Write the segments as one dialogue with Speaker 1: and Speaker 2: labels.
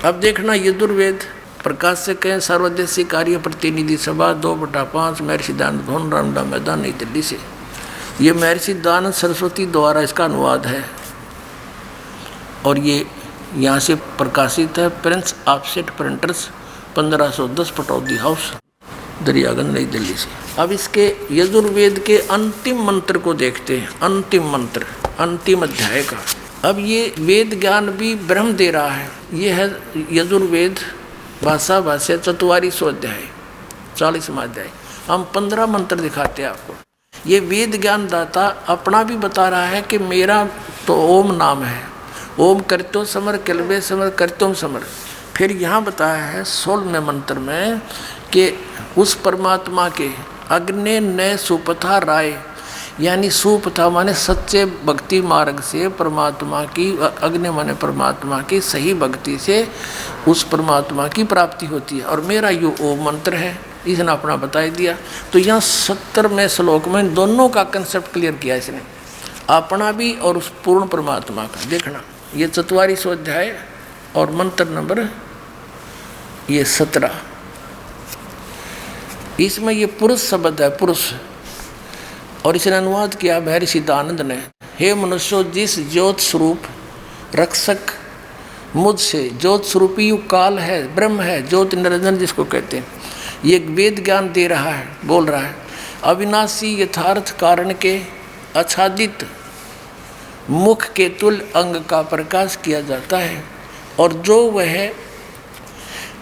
Speaker 1: अब देखना यजुर्वेद प्रकाशक है सर्वदेशी कार्य प्रतिनिधि सभा 2/5 महर्षि दयानंद भवन रामदा मैदान नई दिल्ली से। ये महर्षि दयानंद सरस्वती द्वारा इसका अनुवाद है और ये यहाँ से प्रकाशित है Prince offset printers 1510 Pataudi house Daryaganj नई दिल्ली से। अब इसके यजुर्वेद के अंतिम मंत्र को देखते हैं, अंतिम मंत्र अंतिम अध्याय का। अब ये वेद ज्ञान भी ब्रह्म दे रहा है। ये है यजुर्वेद भाषा भाष्य 44वां अध्याय 40वां अध्याय। हम 15 मंत्र दिखाते हैं आपको। ये वेद ज्ञान दाता अपना भी बता रहा है कि मेरा तो ओम नाम है, ओम करतो समर किलबे समर करतोम समर। फिर यहाँ बताया है 16वें मंत्र में कि उस परमात्मा के अग्नि ने सुपथा राय, यानी सुपथा माने सच्चे भक्ति मार्ग से परमात्मा की, अग्नि माने परमात्मा की सही भक्ति से उस परमात्मा की प्राप्ति होती है। और मेरा यो ओम मंत्र है, इसने अपना बता दिया। तो यहाँ 70वें श्लोक में दोनों का कंसेप्ट क्लियर किया इसने, अपना भी और उस पूर्ण परमात्मा का। देखना ये 44वां अध्याय और मंत्र नंबर ये 17। इसमें ये पुरुष शब्द है, पुरुष, और इसने अनुवाद किया महर्षि दयानंद ने। हे मनुष्यों, जिस ज्योत स्वरूप रक्षक मुझसे, ज्योत स्वरूपी यु काल है, ब्रह्म है, ज्योत निरंजन जिसको कहते हैं, ये वेद ज्ञान दे रहा है, बोल रहा है। अविनाशी यथार्थ कारण के आच्छादित मुख के तुल्य अंग का प्रकाश किया जाता है और जो वह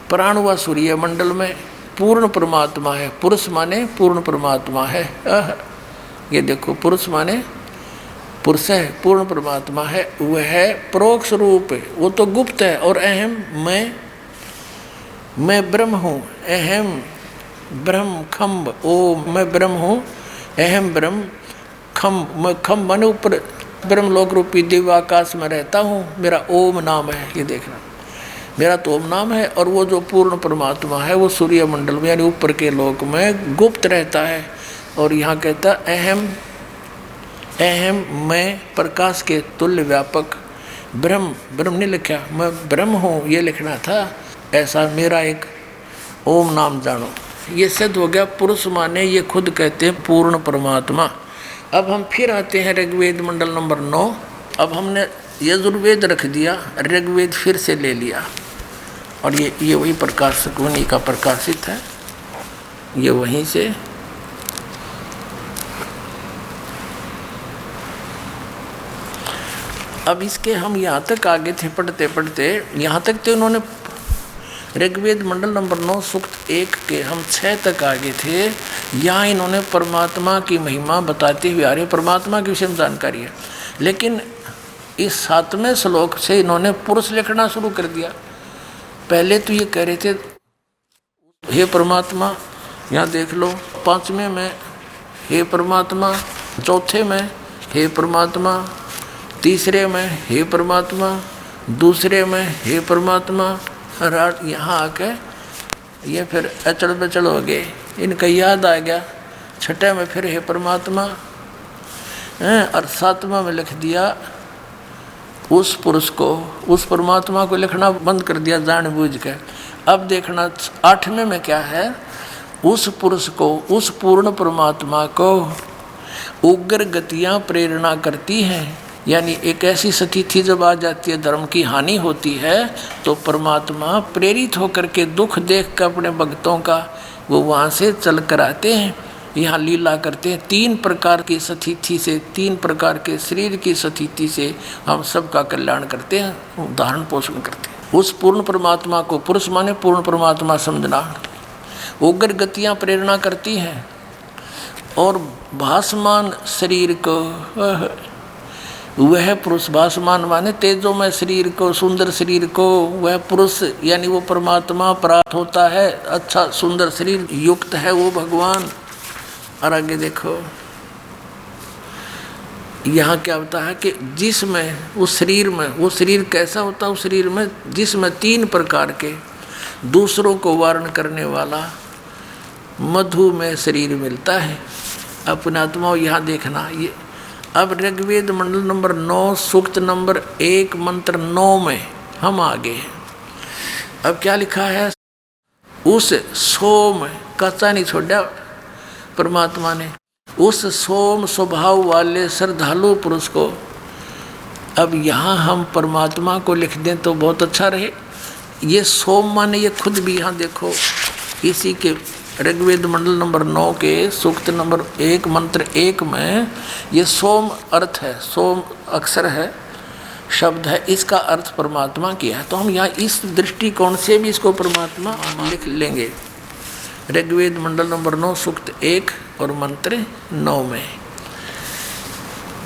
Speaker 1: प्राण व सूर्य मंडल में पूर्ण परमात्मा है। पुरुष माने पूर्ण परमात्मा है। ये देखो, पुरुष माने पुरुष है, पूर्ण परमात्मा है। वह परोक्ष रूप है, वो तो गुप्त है। और अहम मैं ब्रह्म हूँ, अहम ब्रह्म खम्ब, ओ मैं ब्रह्म हूँ, अहम ब्रह्म खम्ब, मैं खम्ब माने ऊपर ब्रह्म लोक रूपी दिव्य आकाश में रहता हूँ, मेरा ओम नाम है। ये देखना, मेरा तो ओम नाम है। और वो जो पूर्ण परमात्मा है वो सूर्य मंडल में यानी ऊपर के लोक में गुप्त रहता है। और यहाँ कहता अहम मैं प्रकाश के तुल्य व्यापक ब्रह्म, ब्रह्म नहीं लिखा, मैं ब्रह्म हूँ ये लिखना था। ऐसा मेरा एक ओम नाम जानो। ये सिद्ध हो गया। पुरुष माने ये खुद कहते हैं पूर्ण परमात्मा। अब हम फिर आते हैं ऋग्वेद मंडल नंबर 9। अब हमने यजुर्वेद रख दिया, ऋग्वेद फिर से ले लिया और ये वही प्रकाशक उन्हीं का प्रकाशित है, ये वहीं से। अब इसके हम यहाँ तक आगे थे पढ़ते पढ़ते, यहाँ तक तो इन्होंने ऋग्वेद मंडल नंबर 9 सूक्त 1 के हम 6 तक आगे थे। यहाँ इन्होंने परमात्मा की महिमा बताते हुए आ रहे, परमात्मा के विषय में जानकारी है। लेकिन इस 7वें श्लोक से इन्होंने पुरुष लिखना शुरू कर दिया। पहले तो ये कह रहे थे हे परमात्मा, यहाँ देख लो 5वें में हे परमात्मा, 4थे में हे परमात्मा, 3रे में हे परमात्मा, 2रे में हे परमात्मा। यहाँ आके ये फिर अचल बचल हो गए, इनका याद आ गया। 6ठे में फिर हे परमात्मा, और 7वां में लिख दिया उस पुरुष को, उस परमात्मा को लिखना बंद कर दिया जानबूझ के। अब देखना 8वें में क्या है, उस पुरुष को, उस पूर्ण परमात्मा को उग्र गतियाँ प्रेरणा करती हैं। यानी एक ऐसी स्थिति जब आ जाती है, धर्म की हानि होती है, तो परमात्मा प्रेरित होकर के दुख देख कर अपने भक्तों का वो वहाँ से चल कर आते हैं, यहाँ लीला करते हैं। 3 प्रकार की स्थिति से, 3 प्रकार के शरीर की स्थिति से हम सबका कल्याण करते हैं, धारण पोषण करते हैं। उस पूर्ण परमात्मा को, पुरुष माने पूर्ण परमात्मा समझना, उग्र गतियाँ प्रेरणा करती हैं। और भासमान शरीर को, वह पुरुष, भासमान माने तेजोमय शरीर को, सुंदर शरीर को, वह पुरुष यानी वो परमात्मा प्राप्त होता है। अच्छा सुंदर शरीर युक्त है वो भगवान। और आगे देखो यहाँ क्या होता है कि जिसमें उस शरीर में, वो शरीर कैसा होता है, उस शरीर में जिसमें 3 प्रकार के दूसरों को वारण करने वाला मधुमेह शरीर मिलता है। अपने आत्मा यहाँ देखना। ये अब ऋग्वेद मंडल नंबर 9 सूक्त नंबर 1 मंत्र 9 में हम आगे हैं। अब क्या लिखा है, उस सोम, कच्चा नहीं छोड़ा परमात्मा ने, उस सोम स्वभाव वाले श्रद्धालु पुरुष को। अब यहाँ हम परमात्मा को लिख दें तो बहुत अच्छा रहे। ये सोम माने ये खुद भी, यहाँ देखो इसी के ऋग्वेद मंडल नंबर 9 के सूक्त नंबर 1 मंत्र 1 में ये सोम अर्थ है, सोम अक्षर है, शब्द है, इसका अर्थ परमात्मा किया है। तो हम यहाँ इस दृष्टिकोण से भी इसको परमात्मा लिख लेंगे। ऋग्वेद मंडल नंबर 9 सूक्त 1 और मंत्र 9 में।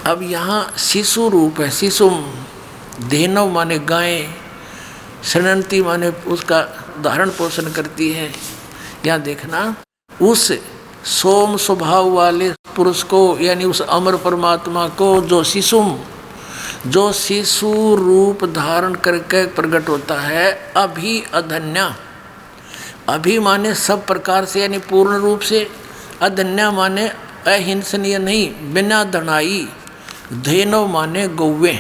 Speaker 1: अब यहाँ शिशु रूप है, शिशुम, धेनव माने गाय, शरणंती माने उसका धारण पोषण करती है। यहाँ देखना, उस सोम स्वभाव वाले पुरुष को यानी उस अमर परमात्मा को जो शिशुम, जो शिशु रूप धारण करके प्रकट होता है, अभी अधन्या, अभी माने सब प्रकार से यानी पूर्ण रूप से, अधन्या माने अहिंसनीय नहीं, बिना धनाई, धेनव माने गौवे,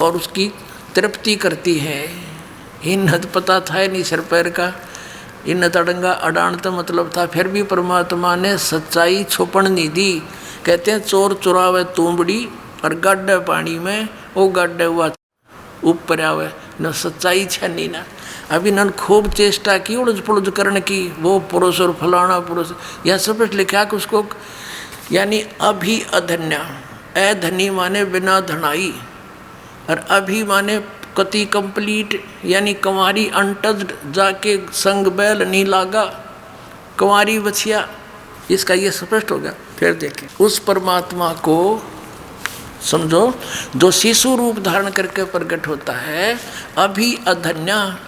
Speaker 1: और उसकी तृप्ति करती है। इन हद पता था नहीं सिर पैर का, इन तड़ंगा अडान तो मतलब था, फिर भी परमात्मा ने सच्चाई छुपन नहीं दी। कहते हैं चोर चुरावे तूंबड़ी और गड्ढे पानी में वो गड्ढे हुआ ऊपर आवे न, सच्चाई छनी ना। अभी न खूब चेष्टा की उड़ज पुड़ज करने की, वो पुरुष और फलाना पुरुष, यह सब लिखा कि उसको यानी अभी अधन्या, अधनी माने बिना धनाई, और अभी माने कति कंप्लीट यानी कंवारी अनटच्ड, जाके संग बैल नहीं लागा, कंवारी बछिया, इसका ये स्पष्ट हो गया। फिर देखें उस परमात्मा को समझो जो शिशु रूप धारण करके प्रकट होता है, अभी अधन्या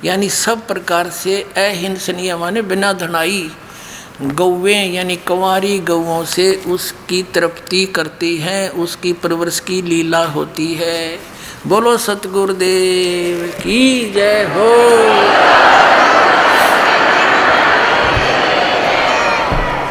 Speaker 1: यानी सब प्रकार से अहिंसनीय माने बिना धनाई, गौवें यानी कंवारी गौओं से उसकी तृप्ति करती हैं, उसकी परवरिश की लीला होती है। बोलो सतगुरुदेव की जय हो।